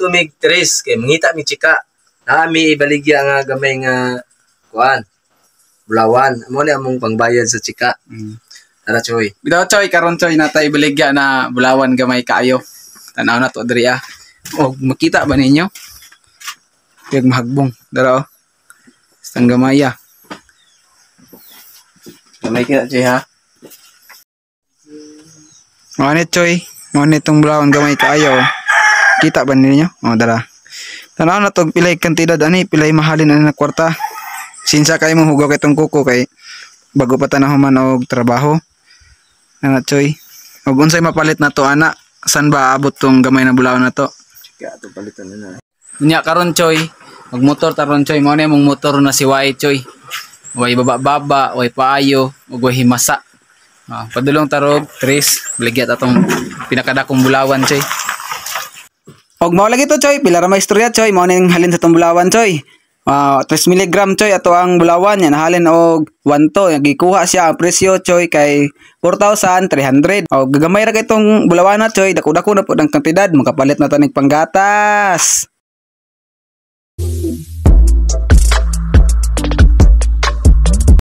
to mig tres kay mangita mi chika. Nami ibaligya nga gamay nga kuan. Bulawan. Amo ni among pangbayad sa chika. Tara Choy. Bitaw Choy, karon Choy natay ibaligya na bulawan gamay kaayo. Tanaw na to diri ah. Og makita ba ninyo? Kag mahagbong. Dara oh. Sang gamay ah. Gamay kita Choy ha. Manit Choy. Manit tong bulawan gamay kaayo. Kita ba ninyo? Oh dara. Tanaw na to pilay kantidad ani, pilay mahalin ani na kwarta. Sinsa kay mo hugaw kay tong kuko kay bago pa tanah man og trabaho. Ana Choy. Og unsay mapalit na to ana? San ba abot tong gamay na bulawan na to? Chika to palitan na. Unya karon Choy, mag motor taron Choy, mo na mong motor na si Way Choy. Way baba-baba, way paayo, ug way himasa. Padulong tarog, tres, baligya atong pinakadakong bulawan Choy. Og mao lagi to Choy, pila ra may istorya Choy, mao ning halin sa tong bulawan Choy. 3 mg Choy ato ang bulawan yan halin og 1 to, gikuha siya ang presyo Choy kay 4,300. Og gagamay ra kay tong bulawan na Choy, dako-dako na pud ang kantidad, makapalit na tanig panggatas.